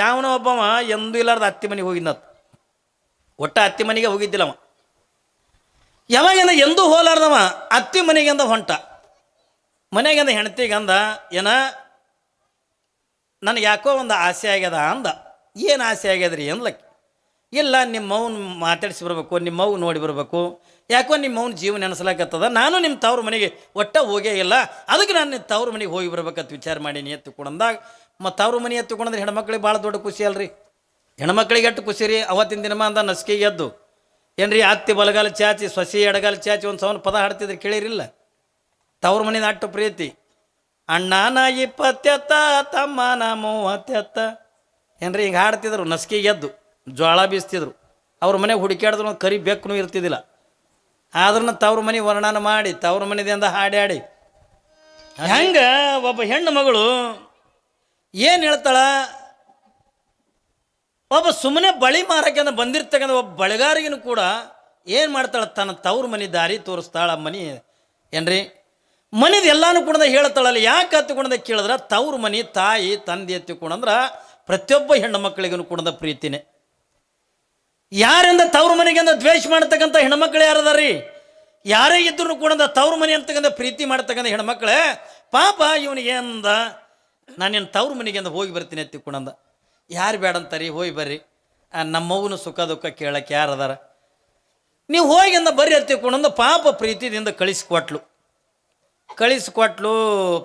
ಯಾವನೋ ಒಬ್ಬವ ಎಂದೂ ಇಲ್ಲಾರ್ದ ಅತ್ತಿ ಮನೆಗೆ ಹೋಗಿದ್ನತ್. ಒಟ್ಟ ಅತ್ತಿ ಮನೆಗೆ ಹೋಗಿದ್ದಿಲ್ಲವ. ಯಾವಾಗಿಂದ ಎಂದೂ ಹೋಲಾರ್ದವ ಅತ್ತಿ ಮನೆಗಿಂದ ಹೊಂಟ. ಮನೆಗಿಂದ ಹೆಂಡತಿಗಂದ, ಏನ ನನಗೆ ಯಾಕೋ ಒಂದು ಆಸೆ ಆಗ್ಯದ ಅಂದ. ಏನು ಆಸೆ ಆಗ್ಯದ್ರಿ ಅನ್ಲಕ್ಕೆ. ಇಲ್ಲ ನಿಮ್ಮವ್ನ ಮಾತಾಡಿಸಿ ಬರ್ಬೇಕು, ನಿಮ್ಮವ್ನ ನೋಡಿ ಬರಬೇಕು, ಯಾಕೋ ನಿಮ್ಮವ್ನ ಜೀವನ ನೆನೆಸ್ಲಾಕತ್ತದ, ನಾನು ನಿಮ್ಮ ತವ್ರ ಮನೆಗೆ ಒಟ್ಟ ಹೋಗೇ ಇಲ್ಲ, ಅದಕ್ಕೆ ನಾನು ನಿಮ್ಮ ತವ್ರ ಮನೆಗೆ ಹೋಗಿ ಬರ್ಬೇಕಂತ ವಿಚಾರ ಮಾಡೀನಿ ಎತ್ತುಕೊಂಡಂದಾಗ. ಮತ್ತು ತವ್ರ ಮನೆ ಎತ್ತುಕೊಂಡ್ರೆ ಹೆಣ್ಮಕ್ಳಿಗೆ ಭಾಳ ದೊಡ್ಡ ಖುಷಿ ಅಲ್ರಿ. ಹೆಣ್ಮಕ್ಳಿಗೆ ಎಷ್ಟು ಖುಷಿ ರೀ. ಅವತ್ತಿನ ದಿನಮ ಅಂದ ನಸಿಕೆಗೆ ಎದ್ದು ಏನ್ರಿ ಅತ್ತಿ ಬಲಗಾಲ ಚಾಚಿ ಸೊಸಿ ಎಡಗಾಲ ಚಾಚಿ ಒಂದು ಸವನ ಪದ ಹಾಡ್ತಿದ್ರೆ ಕೇಳಿರಿಲ್ಲ. ತವ್ರ ಮನೆಯಿಂದ ಅಟ್ಟು ಪ್ರೀತಿ. ಅಣ್ಣನ 20 ತಮ್ಮನ 30 ಏನ್ರಿ ಹಿಂಗೆ ಹಾಡ್ತಿದ್ರು. ನಸಿಕೆಗೆ ಎದ್ದು ಜ್ವಾಳ ಬೀಸ್ತಿದ್ರು. ಅವ್ರ ಮನೆಗೆ ಹುಡುಕ್ಯಾಡಿದ್ರು ಒಂದು ಕರಿ ಬೆಕ್ಕೂ ಇರ್ತಿದ್ದಿಲ್ಲ. ಆದ್ರೂ ತವ್ರ ಮನೆ ವರ್ಣನ ಮಾಡಿ ತವ್ರ ಮನೆದಿಂದ ಹಾಡ್ಯಾಡಿ ಹೆಂಗೆ ಒಬ್ಬ ಹೆಣ್ಣು ಮಗಳು ಏನು ಹೇಳ್ತಾಳ, ಒಬ್ಬ ಸುಮ್ಮನೆ ಬಳಿ ಮಾರಕ್ಕೆ ಅಂತ ಬಂದಿರ್ತಕ್ಕಂಥ ಒಬ್ಬ ಬಳೆಗಾರಿಗೂ ಕೂಡ ಏನು ಮಾಡ್ತಾಳೆ, ತನ್ನ ತವ್ರ ಮನೆ ದಾರಿ ತೋರಿಸ್ತಾಳ. ಮನೆ ಏನ್ರಿ ಮನೆದು ಎಲ್ಲಾನು ಕೂಡ ಹೇಳ್ತಾಳಲ್ಲ. ಯಾಕೆ ಹತ್ತುಕೊಂಡ ಕೇಳಿದ್ರೆ ತವ್ರ ಮನೆ ತಾಯಿ ತಂದೆ ಎತ್ತಿಕೊಂಡಂದ್ರೆ ಪ್ರತಿಯೊಬ್ಬ ಹೆಣ್ಣು ಮಕ್ಕಳಿಗೂ ಕೂಡ ಪ್ರೀತಿನೇ. ಯಾರಿಂದ ತವ್ರ ಮನೆಗಿಂದ ದ್ವೇಷ ಮಾಡ್ತಕ್ಕಂಥ ಹೆಣ್ಮಕ್ಳು ಯಾರದಾರಿ? ಯಾರೇ ಇದ್ರೂ ಕೂಡ ತವ್ರ ಮನೆ ಅಂತಕ್ಕಂಥ ಪ್ರೀತಿ ಮಾಡ್ತಕ್ಕಂಥ ಹೆಣ್ಮಕ್ಳೇ. ಪಾಪ ಇವನಿಗೆ ಅಂದ, ನಾನೇನು ತವ್ರ ಮನೆಗಿಂದ ಹೋಗಿ ಬರ್ತೀನಿ ಎತ್ತಿಕೊಂಡಂದ. ಯಾರು ಬೇಡ ಅಂತಾರಿ, ಹೋಗಿ ಬರ್ರಿ, ನಮ್ಮವನು ಸುಖ ದುಃಖ ಕೇಳಕ್ಕೆ ಯಾರು ಅದಾರ, ನೀವು ಹೋಗಿ ಅಂದ ಬರ್ರಿ ಎತ್ತಿಕೊಂಡಂದು ಪಾಪ ಪ್ರೀತಿದಿಂದ ಕಳಿಸ್ಕೊಟ್ಲು.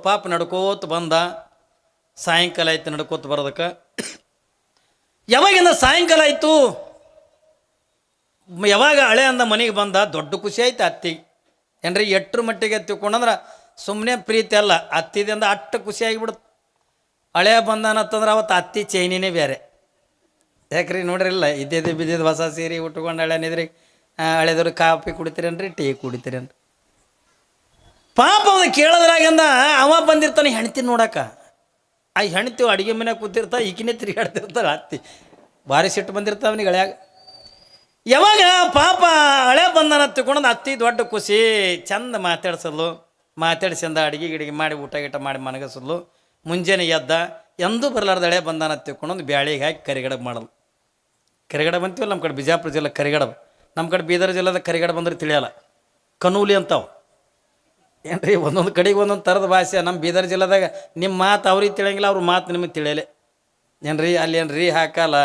ಪಾಪ ನಡ್ಕೋತ ಬಂದ. ಸಾಯಂಕಾಲ ಆಯ್ತು ನಡ್ಕೋತ ಬರೋದಕ್ಕೆ. ಯಾವಾಗಿಂದ ಸಾಯಂಕಾಲ ಆಯಿತು, ಯಾವಾಗ ಹಳೆ ಅಂದ ಮನೆಗೆ ಬಂದ, ದೊಡ್ಡ ಖುಷಿ ಆಯ್ತು ಅತ್ತಿಗೆ. ಏನ್ರಿ ಎಟ್ರ ಮಟ್ಟಿಗೆ ಎತ್ತಿಕೊಂಡಂದ್ರೆ ಸುಮ್ಮನೆ ಪ್ರೀತಿ ಅಲ್ಲ, ಅತ್ತಿದಿಂದ ಅಷ್ಟು ಖುಷಿ ಆಗಿಬಿಡುತ್ತೆ. ಹಳೆ ಬಂದಾನತ್ತಂದ್ರೆ ಅವತ್ತು ಅತ್ತಿ ಚೈನಿನೇ ಬೇರೆ. ಯಾಕ್ರಿ ನೋಡ್ರಿಲ್ಲ, ಇದ್ದಿದ್ದು ಬಿದ್ದಿದ್ದು ಹೊಸ ಸೀರೆ ಉಟ್ಕೊಂಡು ಹಳೆನಿದ್ರಿ ಹಳೆದವ್ರು ಕಾಫಿ ಕುಡಿತೀರೇನ್ರಿ, ಟೀ ಕುಡಿತೀರೇನ್ರಿ. ಪಾಪ ಅವ ಕೇಳೋದ್ರಾಗಂದ ಅವ ಬಂದಿರ್ತಾನೆ ಹೆಣ್ತಿ ನೋಡಕ್ಕ. ಆ ಹೆಣ್ತಿ ಅಡುಗೆ ಮನೆ ಕೂತಿರ್ತಾ ಈಗಿನೇ ತಿರುಗಾಡ್ತಿರ್ತಾರೆ. ಅತ್ತಿ ಭಾರಿ ಸಿಟ್ಟು ಬಂದಿರ್ತಾವನಿಗೆ ಹಳ್ಯಾಗ. ಯಾವಾಗ ಪಾಪ ಹಳೆ ಬಂದಾನ ತಿಳ್ಕೊಂಡು ಅತ್ತಿ ದೊಡ್ಡ ಖುಷಿ. ಚಂದ ಮಾತಾಡ್ಸಂದ ಅಡುಗೆ ಗಿಡಿಗೆ ಮಾಡಿ ಊಟ ಗೀಟ ಮಾಡಿ ಮನಗಸಲು. ಮುಂಜಾನೆ ಎದ್ದ, ಎಂದೂ ಬರಲಾರ್ದ ಹಳೆ ಬಂದಾನ ತಿಳ್ಕೊಂಡು ಬ್ಯಾಳಿಗೆ ಹಾಕಿ ಕರಿಗಡಬು ಮಾಡಲು. ಕರಿಗಡಬು ಅಂತೀವಲ್ಲ ನಮ್ಮ ಕಡೆ ಬಿಜಾಪುರ ಜಿಲ್ಲೆ ಕರಿಗಡಬು. ನಮ್ಮ ಕಡೆ ಬೀದರ್ ಜಿಲ್ಲೆದ ಕರಿಗಡಬು ಅಂದ್ರೆ ತಿಳಿಯಲ್ಲ, ಕನೂಲಿ ಅಂತಾವ. ಏನ್ರಿ ಒಂದೊಂದು ಕಡೆಗೆ ಒಂದೊಂದು ಥರದ ಭಾಷೆ. ನಮ್ಮ ಬೀದರ್ ಜಿಲ್ಲೆದಾಗ ನಿಮ್ಮ ಮಾತು ಅವ್ರಿಗೆ ತಿಳಿಯಂಗಿಲ್ಲ, ಅವ್ರ ಮಾತು ನಿಮಗೆ ತಿಳಿಯಲೆ. ಏನ್ರಿ ಅಲ್ಲಿ ಏನ್ರಿ ಹಾಕಲ್ಲ,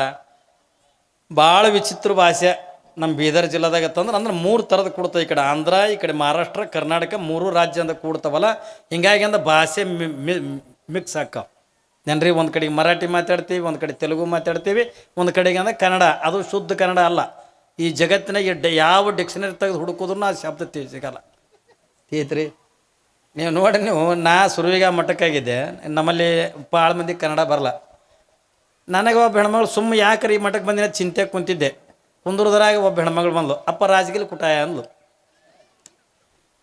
ಭಾಳ ವಿಚಿತ್ರ ಭಾಷೆ ನಮ್ಮ ಬೀದರ್ ಜಿಲ್ಲೆದಾಗ ಅಂದ್ರೆ 3 ಥರದ ಕೂಡ್ತಾವೆ. ಈ ಕಡೆ ಆಂಧ್ರ, ಈ ಕಡೆ ಮಹಾರಾಷ್ಟ್ರ, ಕರ್ನಾಟಕ 3 ರಾಜ್ಯ ಅಂತ ಕೂಡ್ತಾವಲ್ಲ. ಹಿಂಗಾಗಿ ಅಂದ ಭಾಷೆ ಮಿಕ್ಸ್ ಹಾಕಾವ. ಏನ್ರಿ ಒಂದು ಕಡೆಗೆ ಮರಾಠಿ ಮಾತಾಡ್ತೀವಿ, ಒಂದು ಕಡೆ ತೆಲುಗು ಮಾತಾಡ್ತೀವಿ, ಒಂದು ಕಡೆಗೆ ಅಂದ್ರೆ ಕನ್ನಡ. ಅದು ಶುದ್ಧ ಕನ್ನಡ ಅಲ್ಲ. ಈ ಜಗತ್ತಿನಾಗ ಯಾವ ಡಿಕ್ಷನರಿ ತೆಗೆದು ಹುಡುಕಿದ್ರು ಆ ಶಬ್ದ ಸಿಗಲ್ಲ. ತೀತ್ರಿ ನೀವು ನೋಡಿ, ನಾ ಸುರುವಿಗ ಮಠಕ್ಕಾಗಿದ್ದೆ. ನಮ್ಮಲ್ಲಿ ಭಾಳ ಮಂದಿ ಕನ್ನಡ ಬರಲ್ಲ. ನನಗೆ ಒಬ್ಬ ಹೆಣ್ಮಗಳು ಸುಮ್ಮ ಯಾಕ್ರಿ ಈ ಮಠಕ್ಕೆ ಬಂದಿನ ಚಿಂತೆ ಕುಂತಿದ್ದೆ. ಕುಂದ್ರದ್ರಾಗ ಒಬ್ಬ ಹೆಣ್ಮಗಳು ಬಂದ್ಲು, ಅಪ್ಪ ರಾಜಗಿಲ್ ಕುಟಾಯ ಅಂದ್ಲು.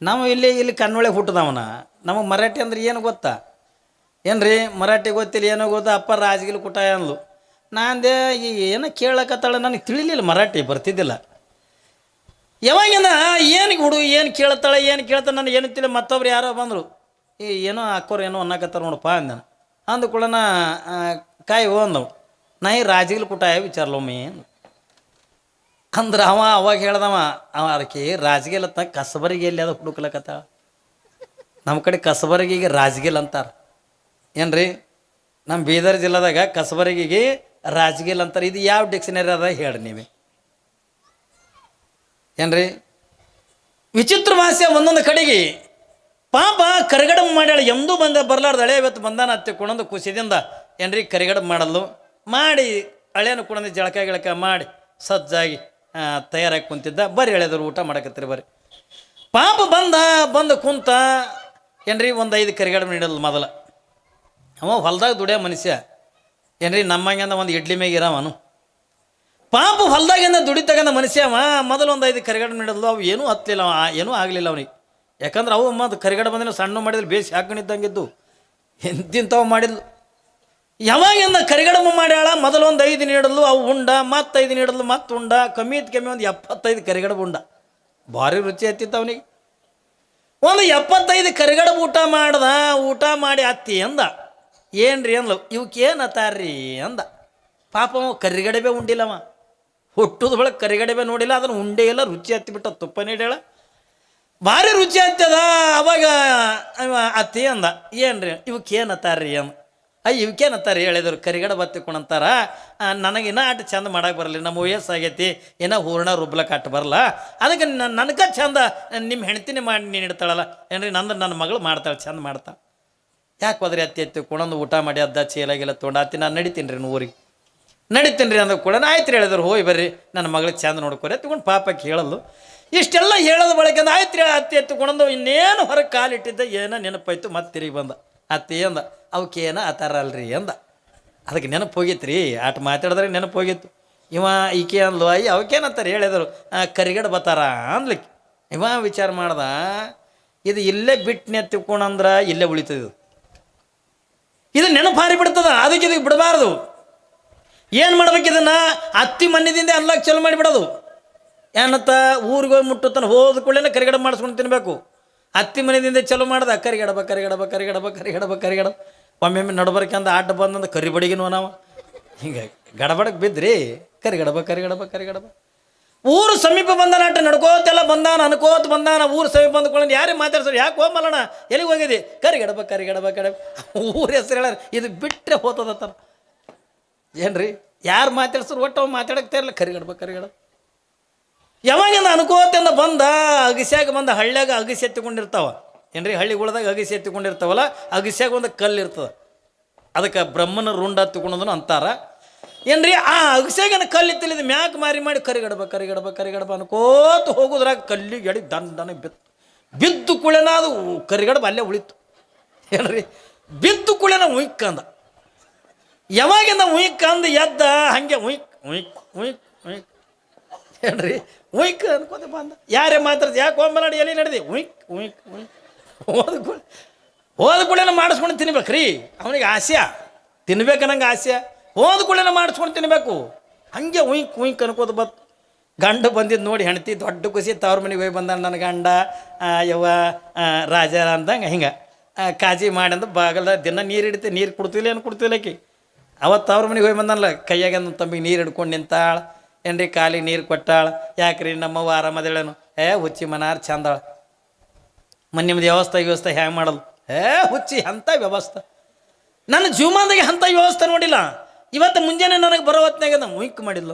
ನಾವು ಇಲ್ಲಿ ಕನ್ನೊಳಗೆ ಹುಟ್ಟಿದವನ, ನಮಗೆ ಮರಾಠಿ ಅಂದ್ರೆ ಏನು ಗೊತ್ತಾ? ಏನ್ರಿ ಮರಾಠಿ ಗೊತ್ತಿಲ್ಲ, ಏನೋ ಗೊತ್ತಾ? ಅಪ್ಪ ರಾಜಗಿಲ್ ಕುಟಾಯ ಅಂದ್ಲು. ನಾಂದೆ ಈಗ ಏನೋ ಕೇಳಕತ್ತಾಳ, ನನಗೆ ತಿಳಿಲಿಲ್ಲ, ಮರಾಠಿ ಬರ್ತಿದ್ದಿಲ್ಲ. ಯಾವಾಗಿಂದ ಏನು ಕೇಳ್ತಾಳೆ, ಏನು ಕೇಳ್ತಾಳೆ ನನಗೆ ಏನು ತಿಳಿ. ಮತ್ತೊಬ್ರು ಯಾರೋ ಬಂದರು, ಏನೋ ಅಕ್ಕೋರು ಏನೋ ಅನ್ನಕತ್ತಾರ ನೋಡಪ್ಪ ಅಂದ. ಅಂದ್ಕೊಳ್ಳೋಣ ಕಾಯಿ ಹೋದವು. ನಾ ಈ ರಾಜಗಿಲ್ ಕುಟಾಯ ವಿಚಾರಲೊಮ್ಮೆ ಅಂದ್ರೆ ಅವಾಗ ಹೇಳ್ದವ, ಅದಕ್ಕೆ ರಾಜಗಿಲ್ ಅಂತ ಕಸಬರಿಗೆ ಎಲ್ಲಿ ಅದು ಹುಡುಕ್ಲಕತ್ತಾಳ. ನಮ್ಮ ಕಡೆ ಕಸಬರಿಗಿಗೆ ರಾಜಗಿಲ್ ಅಂತಾರೆ. ಏನ್ರಿ ನಮ್ಮ ಬೀದರ್ ಜಿಲ್ಲೆದಾಗ ಕಸಬರಿಗಿಗೆ ರಾಜಗಿಲ್ ಅಂತಾರೆ. ಇದು ಯಾವ ಡಿಕ್ಷನರಿ ಅದ ಹೇಳ್ರಿ ನೀವೇ. ಏನ್ರಿ ವಿಚಿತ್ರ ಭಾಷೆ ಒಂದೊಂದು ಕಡೆಗೆ. ಪಾಪ ಕರಿಗಡಬು ಮಾಡ್ಯಾಳ, ಎಂದೂ ಬರಲಾರ್ದು ಹಳೆ ಇವತ್ತು ಬಂದಾನ ಹತ್ತಿಕೊಂಡೊಂದು ಖುಷಿದಿಂದ. ಏನ್ರಿ ಕರಿಗಡಬು ಮಾಡಲು ಮಾಡಿ ಹಳೆಯನ್ನು ಕೂಡ ಜಳಕ ಗಿಳಕ ಮಾಡಿ ಸಜ್ಜಾಗಿ ತಯಾರಾಗಿ ಕುಂತಿದ್ದ. ಬರ್ರಿ ಎಳೆದ್ರು ಊಟ ಮಾಡಕತ್ತೀರಿ ಬರ್ರಿ. ಪಾಪ ಬಂದು ಕುಂತ. ಏನ್ರಿ ಒಂದು 5 ಕರಿಗಡಬು ನೀಡಲ್ಲ ಮೊದಲ. ಅವ ಹೊಲ್ದಾಗ ದುಡಿಯೋ ಮನುಷ್ಯ. ಏನ್ರಿ ನಮ್ಮಂಗಿಂದ ಒಂದು ಇಡ್ಲಿ ಮೇಗೆ ಇರವನು. ಪಾಪ ಹೊಲ್ದಾಗಿಂದ ದುಡಿತಕ್ಕಂಥ ಮನುಷ್ಯ ಅವ. ಮೊದಲು ಒಂದು 5 ಕರಿಗಡಬು ನೀಡಲ್ಲು. ಅವು ಏನೂ ಹತ್ತಲಿಲ್ಲ, ಏನೂ ಆಗಲಿಲ್ಲ ಅವನಿಗೆ. ಯಾಕಂದ್ರೆ ಅವು ಮತ್ತು ಕರಿಗಡಬು ಬಂದಿನ ಸಣ್ಣ ಮಾಡಿದ್ರೆ ಬೇಸಿ ಹಾಕೊಂಡಿದ್ದಂಗಿದ್ದು, ಎಂತಿಂಥವು ಮಾಡಿದ್ಲು. ಯಾವಾಗಿಂದ ಕರಿಗಡಬು ಮಾಡ್ಯಾಳ, ಮೊದಲು ಒಂದು 5 ನೀಡಲು, ಅವು ಉಂಡ, ಮತ್ತು 5 ನೀಡಲು, ಮತ್ತು ಉಂಡ. ಕಮ್ಮಿ ಒಂದು 75 ಕರಿಗಡಬು ಉಂಡ. ಭಾರಿ ರುಚಿ ಹತ್ತಿತ್ತು ಅವನಿಗೆ. ಒಂದು 75 ಕರಿಗಡಬು ಊಟ ಮಾಡಿ ಅತ್ತಿ ಅಂದ. ಏನ್ರಿ ಅಂದ್ಲು. ಇವಕ್ಕೇನು ಅತ್ತಾರ್ರಿ ಅಂದ. ಪಾಪ ಅವ ಕರಿಗಡಬೆ ಉಂಡಿಲ್ಲವ, ಹುಟ್ಟುದ ಒಳಗೆ ಕರಿಗಡಬೆ ನೋಡಿಲ್ಲ, ಅದನ್ನು ಉಂಡೇ ಇಲ್ಲ, ರುಚಿ ಹತ್ತಿಬಿಟ್ಟ, ತುಪ್ಪ ನೀಡೇಳ ಭಾರಿ ರುಚಿ ಹತ್ತದ. ಅವಾಗ ಅತ್ತಿ ಅಂದ, ಏನ್ರಿ ಇವಕ್ಕೇನತ್ತಾರ್ರಿ ಅಂದ. ಇವಕ್ಕೇನತ್ತಾರ ಹೇಳಿದ್ರು, ಕರಿಗಡ ಬತ್ತಿಕೊಂಡಂತಾರ, ನನಗಿನ್ನ ಆಟ ಚಂದ ಮಾಡಕ್ಕೆ ಬರಲಿ, ನಮ್ಮ ವಯಸ್ಸಾಗೈತಿ, ಏನೋ ಹೂರ್ಣ ರುಬ್ಲಕ್ಕೆ ಆಟ ಬರಲ್ಲ, ಅದಕ್ಕೆ ನನಗೆ ಚಂದ ನಿಮ್ಮ ಹೆಣ್ತಿನೇ ಮಾಡಿ ನೀನು ಇಡ್ತಾಳಲ್ಲ ಏನ್ರಿ, ನನ್ನ ಮಗಳು ಮಾಡ್ತಾಳೆ, ಚಂದ ಮಾಡ್ತಾಳೆ. ಯಾಕೆ ಹೋದ್ರಿ ಅತ್ತಿ ಎತ್ತಿಕೊಂಡೊಂದು ಊಟ ಮಾಡಿ ಅದ್ದ ಚೀಲಾಗಿಲ್ಲ ತೊಗೊಂಡು ಅತ್ತಿ ನಾನು ನಡಿತೀನಿ ರೀ ಊರಿಗೆ ನಡಿತೀನಿ ರೀ ಅಂದ ಕೂಡ ಆಯ್ತು ರೀ ಹೇಳಿದ್ರು, ಹೋಯ್ ಬರ್ರಿ ನನ್ನ ಮಗಳಿಗೆ ಚಂದ ನೋಡ್ಕೊರಿ ಎತ್ಕೊಂಡು ಪಾಪಕ್ಕೆ ಹೇಳಲು. ಇಷ್ಟೆಲ್ಲ ಹೇಳೋದು ಬಳಕೆ ಆಯ್ತು ರೀ ಅತ್ತಿ ಎತ್ತಿಕೊಂಡು ಇನ್ನೇನು ಹೊರಗೆ ಕಾಲಿಟ್ಟಿದ್ದ ಏನೋ ನೆನಪಾಯ್ತು, ಮತ್ತೆ ತಿರುಗಿ ಬಂದ. ಅತ್ತಿ ಅಂದ, ಅವಕ್ಕೇನ ಆತಾರಲ್ರಿ ಅಂದ. ಅದಕ್ಕೆ ನೆನಪು ಹೋಗಿತ್ತು ರೀ, ಆಟ ಮಾತಾಡಿದ್ರೆ ನೆನಪು ಹೋಗಿತ್ತು. ಇವ ಈಕೆ ಅಂದ್ಲು, ಅಯ್ಯ ಅವಕ್ಕೇನಂತಾರೆ ಹೇಳಿದರು, ಕರಿಗಡ ಬತ್ತಾರ ಅಂದ್ಲಿಕ್ಕೆ. ಇವ ವಿಚಾರ ಮಾಡ್ದ, ಇದು ಇಲ್ಲೇ ಬಿಟ್ಟು ನೆತ್ತಿಕೊಂಡಂದ್ರೆ ಇಲ್ಲೇ ಉಳಿತದೆ, ಇದು ನೆನಪು ಹಾರಿ ಬಿಡ್ತದ, ಅದಕ್ಕೆ ಇದಕ್ಕೆ ಬಿಡಬಾರ್ದು. ಏನು ಮಾಡ್ಬೇಕು ಇದನ್ನು, ಅತ್ತಿ ಮಣ್ಣಿದಿಂದ ಅನ್ಲಾಕ್ ಚಲೋ ಮಾಡಿಬಿಡೋದು. ಏನತ್ತ ಊರಿಗೆ ಹೋಗಿ ಮುಟ್ಟುತ್ತಾನೆ, ಹೋದ ಕೂಡಲೇ ಕರಿಗಡ ಮಾಡಿಸ್ಕೊಂಡು ತಿನ್ನಬೇಕು. ಅತ್ತಿ ಮನೆಯಿಂದ ಚಲೋ ಮಾಡ್ದ, ಕರಿಗಡಬ ಕರಿಗಡಬ ಕರಿಗಡಬ ಕರಿಗಡಬ ಕರಿಗಡಬ. ಒಮ್ಮೊಮ್ಮೆ ನಡ್ಬರ್ಕೆ ಅಂದ ಆಟ ಬಂದಂದು ಕರಿಬಡಿಗಿನೋ ನಾವು ಹಿಂಗೆ ಗಡಬಡಕ್ಕೆ ಬಿದ್ರಿ, ಕರಿಗಡಬ ಕರಿಗಡಬ ಕರಿಗಡಬ. ಊರು ಸಮೀಪ ಬಂದಾನ, ಆಟ ನಡ್ಕೋತೆಲ್ಲ ಬಂದಾನ, ಅನ್ಕೋತ ಬಂದಾನ. ಊರು ಸಮೀಪ ಬಂದ್ಕೊಳ್ಳಿ ಯಾರೇ ಮಾತಾಡ್ಸೋರು, ಯಾಕೆ ಹೋಗಲ್ಲಣ್ಣ ಎಲ್ಲಿಗೆ ಹೋಗಿದ್ದಿ, ಕರಿಗಡಬ ಕರಿಗಡಬ ಕರಿಗಡಬ. ಊರ ಹೆಸರು ಹೇಳ, ಇದು ಬಿಟ್ಟರೆ ಹೋತದತ್ತಾರ. ಏನ್ರಿ ಯಾರು ಮಾತಾಡ್ಸೋರು ಒಟ್ಟು ಅವ್ ಮಾತಾಡಕ್ತಾ ಇರಲ್ಲ, ಕರಿಗಡಬ ಕರಿಗಡಬ. ಯಾವಾಗಿಂದ ಅನ್ಕೋತಿಂದ ಬಂದ, ಅಗಸ್ಯಾಗ ಬಂದ, ಹಳ್ಳ್ಯಾಗ ಅಗಸಿ ಎತ್ತಿಕೊಂಡಿರ್ತಾವ ಏನ್ರಿ, ಹಳ್ಳಿಗಳದಾಗ ಅಗಸಿ ಎತ್ತಿಕೊಂಡಿರ್ತಾವಲ್ಲ, ಅಗಸ್ಯಾಗ ಒಂದು ಕಲ್ಲು ಇರ್ತದೆ, ಅದಕ್ಕೆ ಬ್ರಹ್ಮನ ರುಂಡ ಹತ್ತಿಕೊಂಡಂದು ಅಂತಾರ ಏನ್ರಿ. ಆ ಅಗಸ್ಯಾಗನ ಕಲ್ಲು ಇತ್ತಲಿದ್ದು ಮ್ಯಾಕ್ ಮಾರಿ ಮಾಡಿ ಕರಿಗಡಬ ಕರಿಗಡಬ ಕರಿಗಡಬ ಅನ್ಕೋತ ಹೋಗೋದ್ರಾಗ ಕಲ್ಲಿಗೆ ಎಡಿ ದಂಡನೆ ಬಿದ್ದು ಕುಳೆನ ಅದು ಕರಿಗಡಬ ಅಲ್ಲೇ ಉಳಿತು ಏನ್ರಿ. ಬಿದ್ದು ಕುಳೆನ ಉಯ್ಕಂದ, ಯಾವಾಗಿಂದ ಉಯ್ಕಂದ ಎದ್ದ ಹಂಗೆ ಉಯ್ಕ್ ಉಯ್ಕ್ ಉಯ್ಕ್ ಉಯ್ಕ್ ಏನ್ರಿ, ಉಯ್ಕ್ ಅನ್ಕೋತ ಬಂದ. ಯಾರೇ ಮಾತಾಡ್ದು, ಯಾಕೆ ಹೋಗ್ಬಲಾಡಿ ಎಲ್ಲಿ ನಡೆದಿ, ಉಯ್ಕ್ ಉಯ್ಕ್ ಉಯ್ಕ್. ಹೋದ ಕೂಡೇನ ಮಾಡಿಸ್ಕೊಂಡು ತಿನ್ಬೇಕ್ರಿ, ಅವನಿಗೆ ಆಸೆ ತಿನ್ಬೇಕನ್ನಂಗೆ ಆಸೆ. ಹೋದ ಕೂಡೇನ ಮಾಡಿಸ್ಕೊಂಡು ತಿನ್ಬೇಕು, ಹಂಗೆ ಉಯ್ಕ್ ಉಯ್ಕ್ ಅನ್ಕೋತ ಬತ್ತು. ಗಂಡ ಬಂದಿದ್ದು ನೋಡಿ ಹೆಣ್ತಿ ದೊಡ್ಡ ಖುಷಿ, ತವ್ರ ಮನೆಗೆ ಹೋಗಿ ಬಂದ ನನ್ನ ಗಂಡ ಯವ್ವ ರಾಜ ಅಂದಂಗೆ ಹಿಂಗೆ ಕಾಜಿ ಮಾಡಿ ಅಂದ ಬಾಗಲ್ದ ದಿನ ನೀರು ಹಿಡಿತೆ, ನೀರು ಕೊಡ್ತಿಲ್ಲ ಏನು ಕೊಡ್ತಿಲ್ಲ ಆಕಿ. ಅವತ್ತು ಅವ್ರ ಮನೆಗೆ ಹೋಗಿ ಬಂದನಲ್ಲ, ಕೈಯಾಗ ನನ್ನ ತಂಬಿಗೆ ನೀರು ಹಿಡ್ಕೊಂಡು ನಿಂತಾಳ ಏನ್ರಿ, ಕಾಲಿಗೆ ನೀರು ಕೊಟ್ಟಾಳ. ಯಾಕ್ರಿ ನಮ್ಮವ್ವ ಆರಾಮದೇಳೇನು, ಹುಚ್ಚಿ ಮನಾರ್ ಚಂದಾಳ, ನಿಮ್ಮದು ವ್ಯವಸ್ಥೆ ಹ್ಯಾಂಗೆ ಮಾಡೋದು, ಹುಚ್ಚಿ ಅಂಥ ವ್ಯವಸ್ಥೆ. ನನ್ನ ಜೀವಮಾನದಾಗೆ ಅಂಥ ವ್ಯವಸ್ಥೆ ನೋಡಿಲ್ಲ. ಇವತ್ತು ಮುಂಜಾನೆ ನನಗೆ ಬರೋ ಹೊತ್ನಾಗ ನಾನು ಉಯ್ಕ್ ಮಾಡಿಲ್ಲ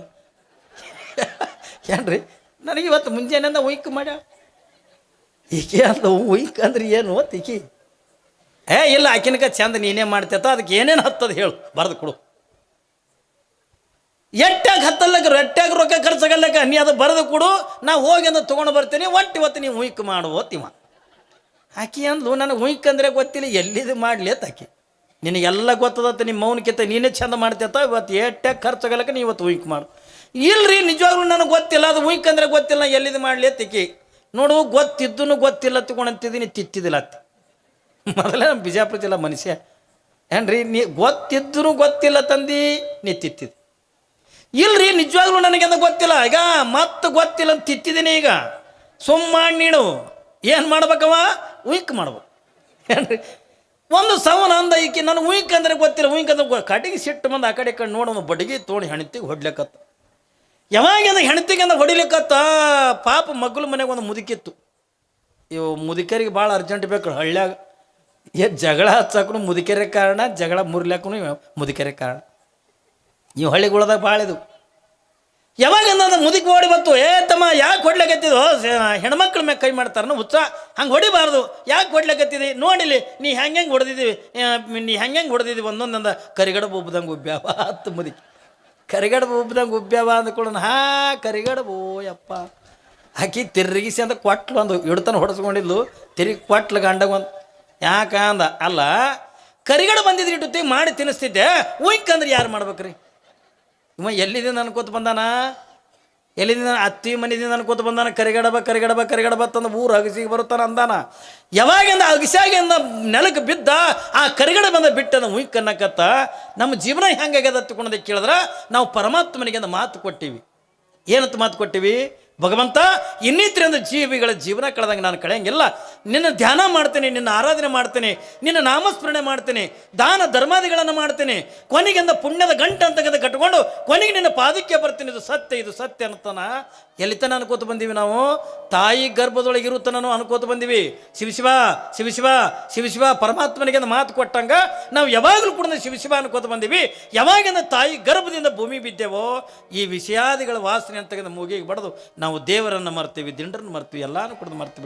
ಏನ್ರಿ, ನನಗೆ ಇವತ್ತು ಮುಂಜಾನೆಯಿಂದ ಉಯ್ಕ್ ಮಾಡ್ಯ. ಈಕೆ ಅಂತ ಉಯ್ಕ್ ಅಂದ್ರೆ ಏನು ಈಕಿ, ಇಲ್ಲ ಆಕಿನಕ ಚಂದ ನೀನೇ ಮಾಡ್ತೇತ, ಅದಕ್ಕೆ ಏನೇನು ಹತ್ತದ ಹೇಳು ಬರೆದು ಕೊಡು. ಎಟ್ಟಾಗ ಹತ್ತಲ್ಲಕ ಎಟ್ಟಾಗ ರೊಕ್ಕ ಖರ್ಚಾಗಲ್ಲಕ, ನೀ ಅದು ಬರೆದು ಕೊಡು, ನಾ ಹೋಗಿ ಅಂದ್ರೆ ತೊಗೊಂಡು ಬರ್ತೀನಿ, ಇವತ್ತು ನೀವು ಉಯ್ಕ್ ಮಾಡುವತ್ತಿವ. ಆಕಿ ಅಂದ್ಲು, ನನಗೆ ಉಯ್ಕ್ ಅಂದರೆ ಗೊತ್ತಿಲ್ಲ, ಎಲ್ಲಿದು ಮಾಡಲಿ ಅಂತ ಆಕಿ. ನಿನಗೆಲ್ಲ ಗೊತ್ತದತ್ತ, ನಿಮ್ಮ ಮೌನಕ್ಕಿಂತ ನೀನೇ ಚಂದ ಮಾಡ್ತೇತ, ಇವತ್ತು ಎಟ್ಟಾಗ ಖರ್ಚಾಗಲ್ಲಕ ನೀ ಇವತ್ತು ಉಯ್ಕ್ ಮಾಡು. ಇಲ್ರಿ ನಿಜವಾಗ್ಲೂ ನನಗೆ ಗೊತ್ತಿಲ್ಲ, ಅದು ಉಯ್ಕ್ ಅಂದರೆ ಗೊತ್ತಿಲ್ಲ, ಎಲ್ಲಿದು ಮಾಡಲಿ ಅತ್ತಿಕಿ. ನೋಡು ಗೊತ್ತಿದ್ದೂ ಗೊತ್ತಿಲ್ಲ ತಿಳ್ಕೊಂಡಂತಿದ್ದೀನಿ, ತಿತ್ತಿದ್ದಿಲ್ಲ ಅತ್ತಿ. ಮೊದಲೇ ನಮ್ಮ ಬಿಜಾಪುರ ಜಿಲ್ಲಾ ಮನುಷ್ಯ ಏನ್ರಿ, ನೀ ಗೊತ್ತಿದ್ದೂ ಗೊತ್ತಿಲ್ಲ ತಂದು ನೀ ತಿತ್ತಿದ್. ಇಲ್ರಿ ನಿಜವಾಗ್ಲೂ ನನಗೆ ಗೊತ್ತಿಲ್ಲ, ಈಗ ಮತ್ತೆ ಗೊತ್ತಿಲ್ಲ ಅಂತ ತಿತ್ತಿದ್ದೀನಿ. ಈಗ ಮಾಡಿ ನೀನು ಏನು ಮಾಡ್ಬೇಕವ, ಉಯ್ಕ್ ಮಾಡ್ಬೇಕು ಏನ್ರಿ. ಒಂದು ಸವನ ಅಂದ ಈಕಿ, ನನಗೆ ಉಯ್ಕ್ ಅಂದರೆ ಗೊತ್ತಿಲ್ಲ, ಉಯ್ಕ್ ಅಂದ್ರೆ ಕಡೆಗೆ ಸಿಟ್ಟು ಬಂದು ಆ ಕಡೆ ಕಡೆ ನೋಡೋನು ಬಡಿಗೆ ತೊಗೊಂಡು ಹೆಣ್ತಿಗೆ ಹೊಡ್ಲಿಕ್ಕತ್ತ. ಯಾವಾಗ ಹೆಣ್ತಿಗೆ ಅಂದ ಹೊಡಿಲಿಕ್ಕತ್ತ, ಪಾಪ ಮಗ್ಳ ಮನೆಗೆ ಒಂದು ಮುದುಕಿತ್ತು. ಇವು ಮುದುಕರಿಗೆ ಭಾಳ ಅರ್ಜೆಂಟ್ ಬೇಕು ಹಳ್ಳ್ಯಾಗ. ಜಗಳ ಹಚ್ಚಾಕೂ ಮುದುಕೆರೆ ಕಾರಣ, ಜಗಳ ಮುರ್ಲಾಕೂ ಮುದುಕೆರೆ ಕಾರಣ. ನೀವು ಹಳ್ಳಿಗಳದಾಗ ಭಾಳ ಇದು. ಯಾವಾಗ ಅಂದ ಮುದುಕಿ ಓಡಿ ಬಂತು, ತಮ್ಮ ಯಾಕೆ ಹೊಡ್ಲಿಕತ್ತಿದ್ದು, ಹೆಣ್ಮಕ್ಳ ಮ್ಯಾಗ ಕೈ ಮಾಡ್ತಾರನ ಹುಚ್ಚ, ಹಂಗೆ ಹೊಡಿಬಾರ್ದು, ಯಾಕೆ ಹೊಡ್ಲಿಕತ್ತಿದ್ದಿ ನೋಡಿಲಿ, ನೀ ಹೆಂಗೆ ಹೊಡೆದಿದ್ದೀವಿ, ನೀ ಹೆಂಗೆ ಹೊಡೆದಿದ್ದೀವಿ ಒಂದೊಂದಂದ ಕರಿಗಡಬ ಉಬ್ದಂಗೆ ಉಬ್ಬ್ಯಾವ ಹತ್ತು ಮುದುಕಿ. ಕರಿಗಡಬ ಉಬ್ದಂಗೆ ಉಬ್ಬ್ಯಾವ ಅಂದ್ಕೊಳ್ಳೋಣ, ಕರಿಗಡಬು ಯಪ್ಪ. ಆಕಿ ತಿರುಗಿಸಿ ಅಂತ ಕೊಟ್ಲು ಒಂದು ಹಿಡ್ತಾನೆ ಹೊಡೆಸ್ಕೊಂಡಿದ್ಲು, ತಿರುಗಿ ಕೊಟ್ಲು ಗಂಡಗ ಒಂದು. ಯಾಕ ಅಂದ, ಅಲ್ಲ ಕರಿಗಡ ಬಂದಿದ್ರಿ ಇಟ್ಟು ಮಾಡಿ ತಿನ್ನಿಸ್ತಿದ್ದೆ, ಉಯ್ಕ್ ಅಂದ್ರೆ ಯಾರು ಮಾಡ್ಬೇಕ್ರಿ. ಇವ ಎಲ್ಲಿದಿಂದ ಅನ್ಕೋತ ಬಂದಾನ, ಎಲ್ಲಿದಿಂದ ಅತ್ತಿ ಮನೆದಿಂದ ಅನ್ಕೋತ ಬಂದಾನ, ಕರಿಗಡಬ ಕರಿಗಡಬ ಕರಿಗಡಬ ತಂದು ಊರು ಅಗಸಿಗೆ ಬರುತ್ತಾನ ಅಂದಾನ. ಯಾವಾಗಿಂದ ಅಗಸಿಯಾಗಿಂದ ನೆಲಕ್ಕೆ ಬಿದ್ದ, ಆ ಕರಿಗಡ ಬಂದ ಬಿಟ್ಟದ ಉಯ್ಕ್ ಅನ್ನಕತ್ತ. ನಮ್ಮ ಜೀವನ ಹೆಂಗಾಗ್ಯದ ತಿಳ್ಕೊಂಡೋದಕ್ಕೆ ಕೇಳಿದ್ರೆ, ನಾವು ಪರಮಾತ್ಮನಿಗೆ ಮಾತು ಕೊಟ್ಟಿವಿ. ಏನಂತ ಮಾತು ಕೊಟ್ಟಿವಿ, ಭಗವಂತ ಇನ್ನಿತರಿಂದ ಜೀವಿಗಳ ಜೀವನ ಕಳೆದಂಗೆ ನಾನು ಕಳೆಯಂಗಿಲ್ಲ. ನಿನ್ನ ಧ್ಯಾನ ಮಾಡ್ತೀನಿ, ನಿನ್ನ ಆರಾಧನೆ ಮಾಡ್ತೀನಿ, ನಿನ್ನ ನಾಮಸ್ಮರಣೆ ಮಾಡ್ತೀನಿ, ದಾನ ಧರ್ಮಾದಿಗಳನ್ನು ಮಾಡ್ತೀನಿ, ಕೊನೆಗೆಂದ ಪುಣ್ಯದ ಗಂಟೆ ಅಂತ ಕಟ್ಕೊಂಡು ಕೊನೆಗೆ ನಿನ್ನ ಪಾದಕ್ಕೆ ಬರ್ತೀನಿ. ಇದು ಸತ್ಯ, ಇದು ಸತ್ಯ ಅನ್ನತಾನ ಎಲ್ಲಿತನ ಅನ್ಕೋತ ಬಂದೀವಿ ನಾವು. ತಾಯಿ ಗರ್ಭದೊಳಗೆ ಇರುತ್ತನೂ ಅನ್ಕೋತ ಬಂದೀವಿ. ಶಿವಶಿವ ಶಿವಶಿವ ಶಿವಶಿವ ಪರಮಾತ್ಮನಿಗೆ ಮಾತು ಕೊಟ್ಟಂಗ ನಾವು ಯಾವಾಗಲೂ ಕೂಡ ಶಿವಶಿವ ಅನ್ಕೋತ ಬಂದೀವಿ. ಯಾವಾಗಿಂದ ತಾಯಿ ಗರ್ಭದಿಂದ ಭೂಮಿ ಬಿದ್ದೇವೋ ಈ ವಿಷಯಾದಿಗಳ ವಾಸನೆ ಅಂತ ಮೂಗಿಗೆ ಬಡದು ನಾವು ದೇವರನ್ನು ಮರ್ತೀವಿ, ದಿಂಡ್ರನ್ನು ಮರ್ತೀವಿ, ಎಲ್ಲಾನು ಕುಡಿದು ಮರ್ತು ಬಿಟ್ಟು